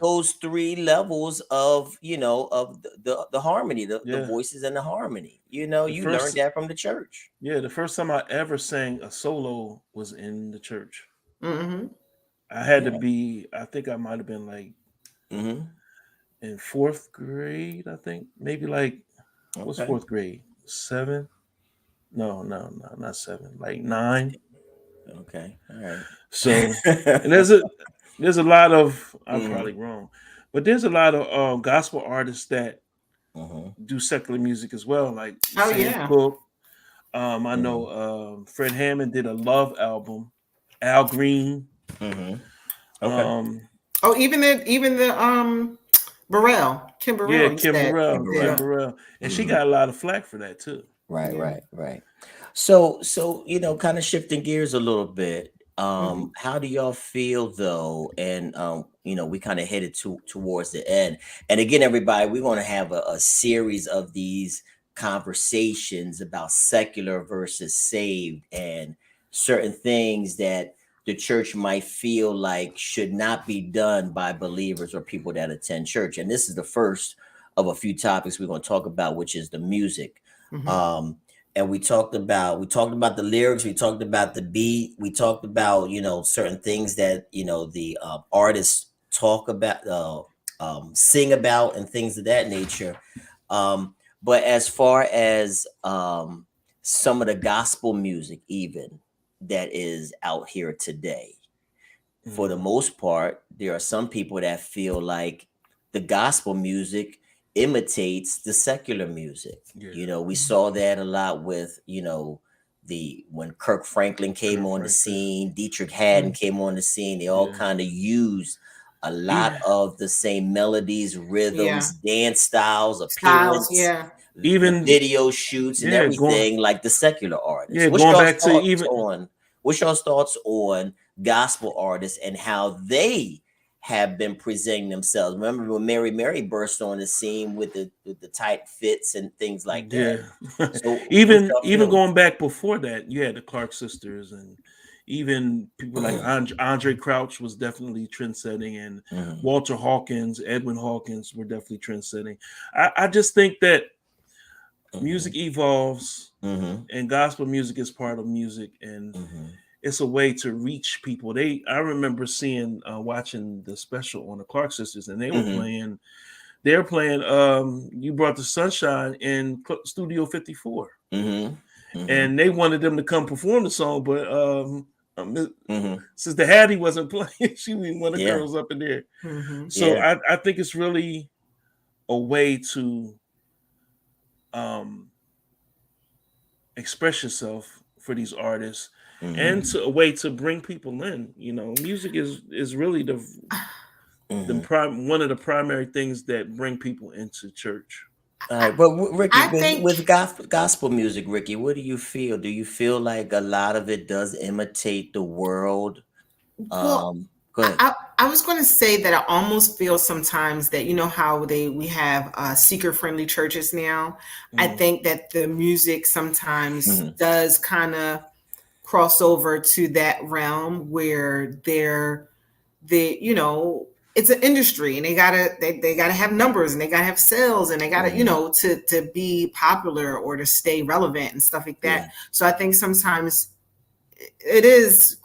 those three levels of the harmony, the voices and the harmony. You learned that from the church. Yeah, the first time I ever sang a solo was in the church. I had to be. I think I might have been like in 4th grade, I think. Maybe like what's 4th grade? 7? No, not 7. Like 9. Okay, all right. So, and there's a lot of, I'm probably wrong, but there's a lot of gospel artists that do secular music as well, like Sam Cooke. I know Fred Hammond did a Love album. Al Green. Okay. Even the Burrell, Kim Burrell. Yeah, Kim Burrell, and she got a lot of flack for that too. Right. So kind of shifting gears a little bit. How do y'all feel though? And we kind of headed towards the end. And again, everybody, we're going to have a series of these conversations about secular versus saved and certain things that the church might feel like should not be done by believers or people that attend church. And this is the first of a few topics we're going to talk about, which is the music. And we talked about the lyrics, we talked about the beat, we talked about certain things that the artists talk about, sing about, and things of that nature. But as far as some of the gospel music, even that is out here today, for the most part, there are some people that feel like the gospel music imitates the secular music. We saw that a lot with when Kirk Franklin came on the scene, Dietrich Haddon came on the scene. They all kind of used a lot of the same melodies, rhythms, dance styles, appearance, even video shoots and everything like the secular artists. What's your thoughts on gospel artists and how they have been presenting themselves? Remember when Mary burst on the scene with the tight fits and things like that? So even going back before that, you had the Clark sisters, and even people like Andre Crouch was definitely trend-setting, and Walter Hawkins, Edwin Hawkins were definitely trend-setting. I just think that music evolves, and gospel music is part of music, and it's a way to reach people. I remember watching the special on the Clark sisters, and they were playing You Brought the Sunshine in Studio 54. And they wanted them to come perform the song, but since the Hattie wasn't playing, she didn't want the girls up in there. So I think it's really a way to express yourself for these artists, and a way to bring people in. Music is really one of the primary things that bring people into church. All right, but Ricky, with gospel music, Ricky, what do you feel? Do you feel like a lot of it does imitate the world? Well, go ahead. I was going to say that I almost feel sometimes that how we have seeker-friendly churches now. I think that the music sometimes does kind of cross over to that realm where it's an industry, and they gotta have numbers, and they gotta have sales, and they gotta to be popular or to stay relevant and stuff like that. So I think sometimes it is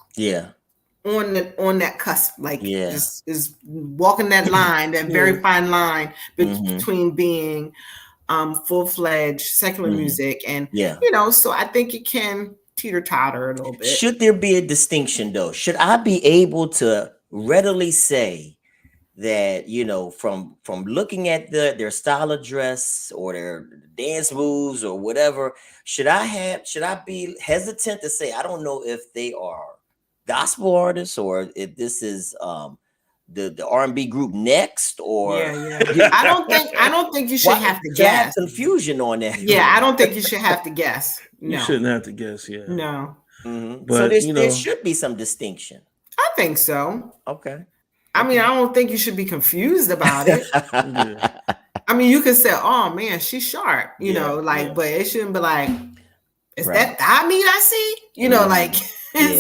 on that cusp, is walking that line, that very fine line between being full-fledged secular music and so I think it can teeter-totter a little bit. Should there be a distinction though? Should I be able to readily say that from looking at their style of dress or their dance moves or whatever, should I be hesitant to say I don't know if they are gospel artists or if this is the R&B group Next, or I don't think you should have to guess. Confusion on that. I don't think you should have to guess. No. You shouldn't have to guess. No. But so there should be some distinction. I think so. Okay. I mean, I don't think you should be confused about it. I mean, you could say, "Oh man, she's sharp," but it shouldn't be like, "Is that I mean I see?"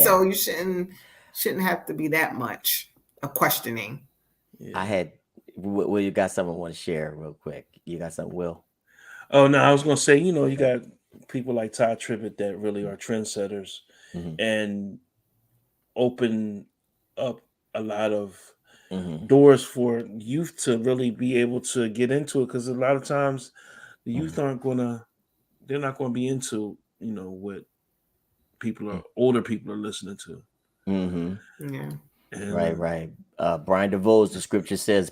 So you shouldn't have to be that much a questioning. Will, you got something I want to share real quick? You got something, Will? Oh no, I was gonna say, you got people like Todd Tribbett that really are trendsetters and open up a lot of doors for youth to really be able to get into it, because a lot of times the youth they're not gonna be into what older people are listening to. Yeah. Right. Brian DeVos, the scripture says,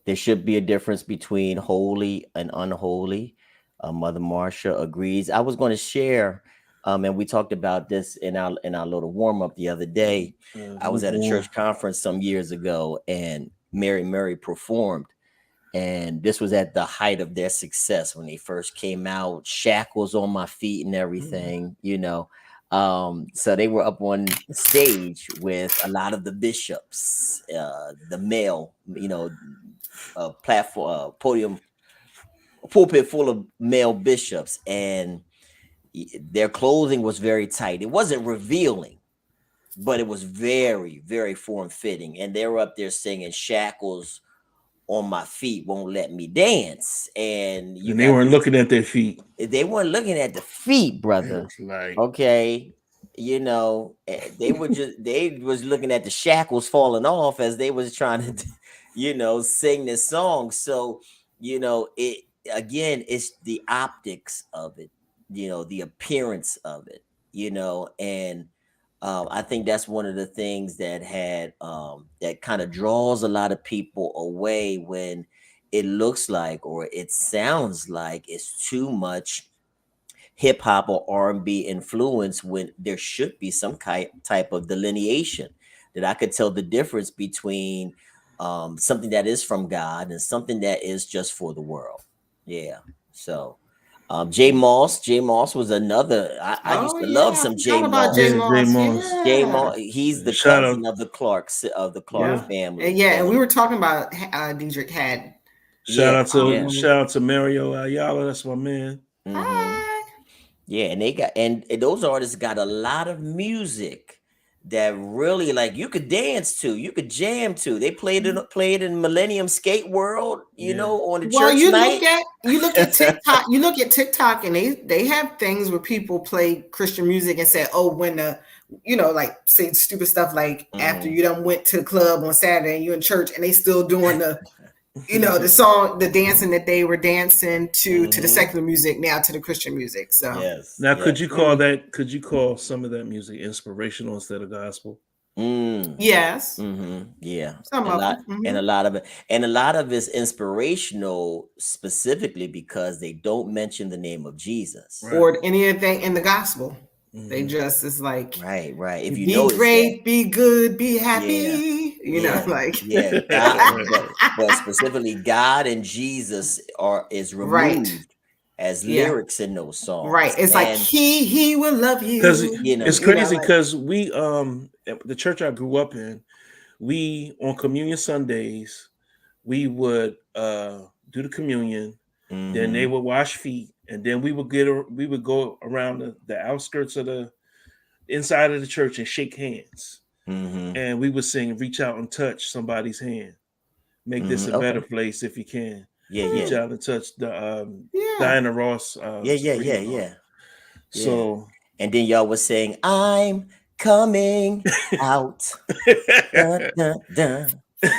there should be a difference between holy and unholy. Mother Marsha agrees. I was going to share, and we talked about this in our little warm up the other day. I was at a church conference some years ago, and Mary Murray performed, and this was at the height of their success when they first came out. Shackles on my feet and everything, so they were up on stage with a lot of the bishops, the male, platform, pulpit full of male bishops, and their clothing was very tight. It wasn't revealing, but it was very, very form-fitting. And they were up there singing "Shackles on my feet won't let me dance," and they weren't looking at their feet. They weren't looking at the feet, brother. Okay, they was looking at the shackles falling off as they was trying to, sing this song. So, it's the optics of it, the appearance of it, and I think that's one of the things that that kind of draws a lot of people away when it looks like or it sounds like it's too much hip hop or R&B influence, when there should be some type of delineation that I could tell the difference between something that is from God and something that is just for the world. Yeah. So J Moss was another. I used to love some J Moss. J Moss. He's the cousin of the Clarks family. And we were talking about Diedrich had. Shout out to Mario Ayala. That's my man. Yeah, and they got and those artists got a lot of music that really, like, you could dance to, you could jam to. They played in Millennium Skate World, on the church night. You look at TikTok. You look at TikTok, and they have things where people play Christian music and say, "Oh, when the." Like say stupid stuff like after you done went to the club on Saturday and you in church, and they still doing the, the song, the dancing that they were dancing to the secular music, now to the Christian music. So now, could you call some of that music inspirational instead of gospel? Yes. Yeah. And a lot of it's inspirational specifically because they don't mention the name of Jesus or anything in the gospel. They just, it's like, right. If you be great, be good, be happy, but specifically God and Jesus is removed as lyrics in those songs. Right. It's like he will love you. Because it's crazy because we the church I grew up in, we on Communion Sundays, we would do the communion, then they would wash feet. And then we would go around the outskirts of the inside of the church and shake hands. And we would sing, "Reach out and touch somebody's hand. Make this a better place if you can." Reach out and touch the Diana Ross. So, and then y'all was saying, "I'm coming out." Dun, dun, dun. We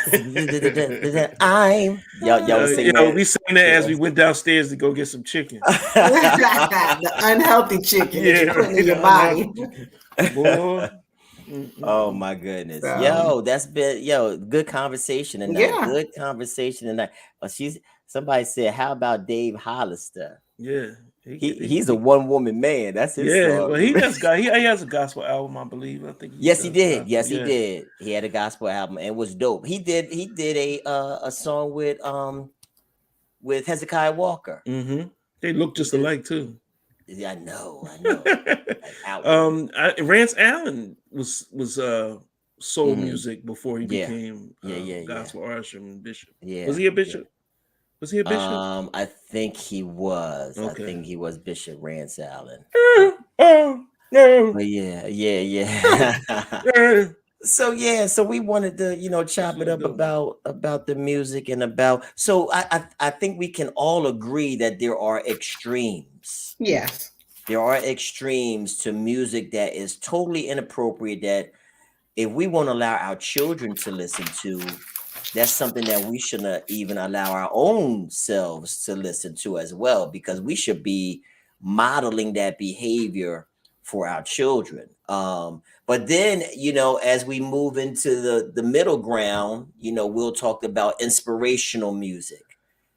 sang that as we went downstairs to go get some chicken. The unhealthy chicken that you put in your body. Boy. Oh my goodness. That's been good conversation tonight. Good conversation tonight. Somebody said, how about Dave Hollister? Yeah. He's a one-woman man. That's his song. Well, he has a gospel album, I believe. I think he did. He did. He had a gospel album and it was dope. He did a song with Hezekiah Walker. They look just alike too. Yeah, I know. Rance Allen was soul music before he became gospel usher and bishop. Was he a bishop? Was he a bishop? I think he was. Okay. I think he was Bishop Rance Allen. No. But so we wanted to, chop it up about the music and about. So I think we can all agree that there are extremes. Yes. There are extremes to music that is totally inappropriate, that if we won't allow our children to listen to, that's something that we shouldn't even allow our own selves to listen to as well, because we should be modeling that behavior for our children. But then, as we move into the middle ground, we'll talk about inspirational music,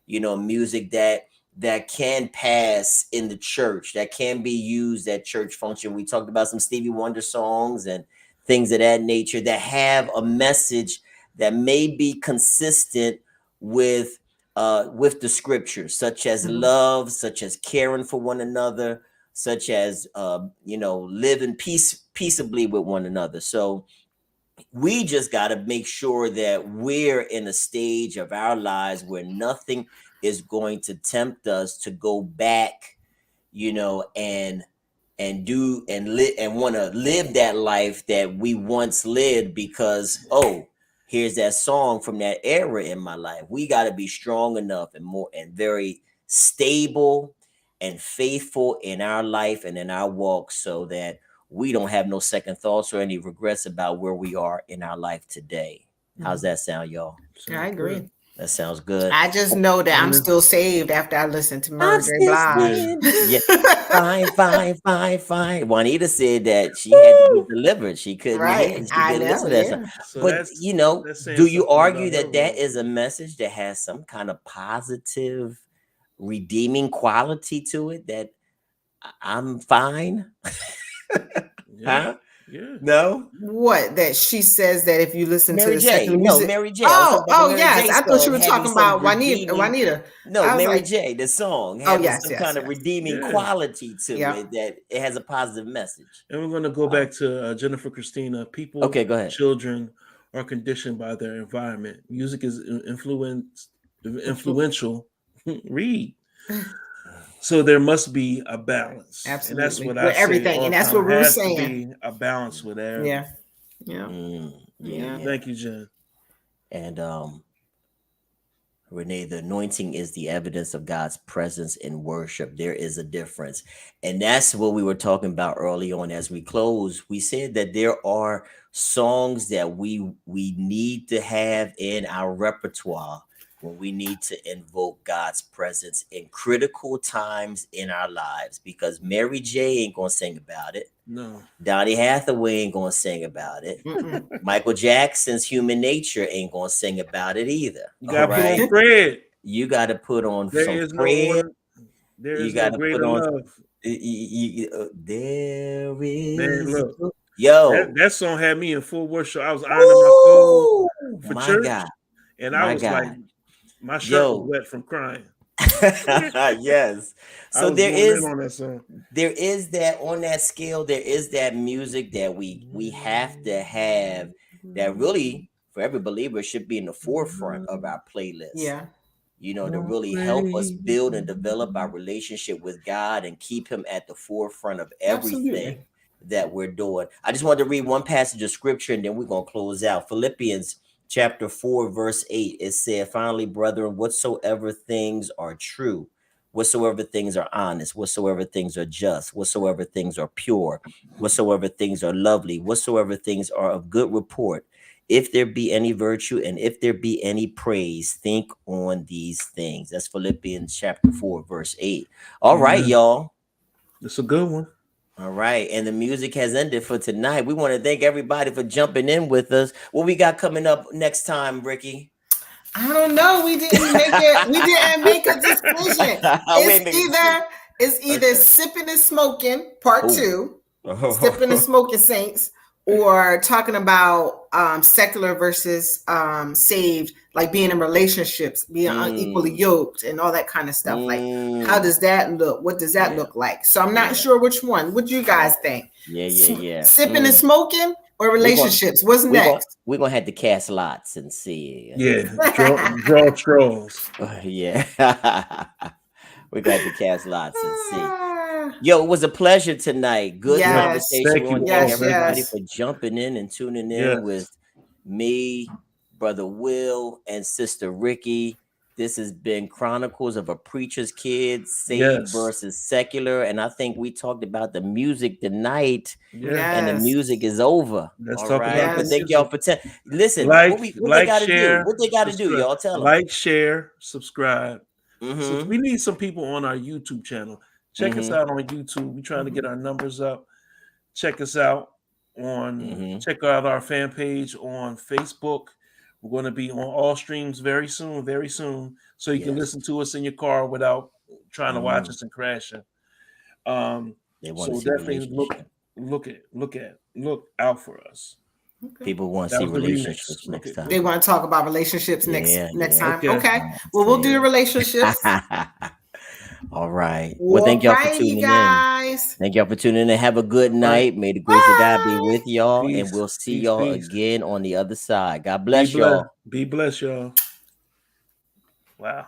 music that can pass in the church, that can be used at church function. We talked about some Stevie Wonder songs and things of that nature that have a message that may be consistent with the scriptures, such as love, such as caring for one another, such as living peaceably with one another. So we just got to make sure that we're in a stage of our lives where nothing is going to tempt us to go back, and do and live and want to live that life that we once lived because, here's that song from that era in my life. We got to be strong enough and very stable and faithful in our life and in our walk, so that we don't have no second thoughts or any regrets about where we are in our life today. How's that sound, y'all? I agree. That sounds good. I just know that I'm still saved after I listened to Mary J. Blige. Yeah. Fine. Juanita said that she had to be delivered. She couldn't hear. She couldn't listen to that song. So but do you argue that is a message that has some kind of positive, redeeming quality to it? That I'm fine. Huh? Yeah. No. What? That she says that if you listen Mary to the J. secular music. Mary J. Yes. I thought you were talking about Juanita. No, Mary J. The song has some kind of redeeming quality to it, that it has a positive message. And we're going to go back to Jennifer Christina. People, go ahead. Children are conditioned by their environment. Music is influential. Read. So there must be a balance. Absolutely. And that's what with everything. And that's what we're saying. Be a balance with everything. Yeah. Thank you, Jen. And Renee, the anointing is the evidence of God's presence in worship. There is a difference. And that's what we were talking about early on as we close. We said that there are songs that we need to have in our repertoire when we need to invoke God's presence in critical times in our lives, because Mary J. ain't gonna sing about it. No. Donny Hathaway ain't gonna sing about it. Michael Jackson's Human Nature ain't gonna sing about it either. You gotta put on Fred. You gotta put on some Fred. You gotta put on love. There is. Man, look. Yo. That song had me in full worship. I was ironing my clothes for church. God. And I was like, my shirt was wet from crying. Yes. So there is that on that scale. There is that music that we have to have that really, for every believer, should be in the forefront of our playlist. Yeah. To really help us build and develop our relationship with God and keep him at the forefront of everything that we're doing. I just wanted to read one passage of scripture and then we're going to close out. Philippians chapter 4, verse 8, it said, finally, brethren, whatsoever things are true, whatsoever things are honest, whatsoever things are just, whatsoever things are pure, whatsoever things are lovely, whatsoever things are of good report, if there be any virtue and if there be any praise, think on these things. That's Philippians chapter 4, verse 8. All right, y'all. It's a good one. All right, and the music has ended for tonight. We want to thank everybody for jumping in with us. What we got coming up next time, Ricky? I don't know. We didn't make it. We didn't make a decision. It's either Sipping and Smoking Part 2, Sipping and Smoking Saints, or talking about secular versus saved, like being in relationships, being unequally yoked and all that kind of stuff. Like, how does that look? What does that look like? So I'm not sure which one. What do you guys think? Yeah. Sipping and smoking or relationships? What's next? We're going to have to cast lots and see. Yeah, draw straws. Yeah. We're going to have to cast lots and see. Yo, it was a pleasure tonight. Good conversation. Thank you. Everybody for jumping in and tuning in with me, Brother Will, and Sister Ricky. This has been Chronicles of a Preacher's Kid, saved versus secular. And I think we talked about the music tonight. And the music is over. Let's all talk right. about But thank y'all for listen. What they gotta do? What they gotta do? Y'all tell them. Like, share, subscribe. So we need some people on our YouTube channel. Check us out on YouTube. We're trying to get our numbers up. Check us out on check out our fan page on Facebook. We're going to be on all streams very soon, so you can listen to us in your car without trying to watch us and crashing. So definitely look out for us. Okay. People want to see relationships next time. They want to talk about relationships next time. Okay. Well, we'll do the relationships. All right. Well, thank y'all for tuning in. Thank y'all for tuning in. Have a good night. May the grace of God be with y'all. Peace. And we'll see y'all again on the other side. God bless y'all. Be blessed, y'all. Wow.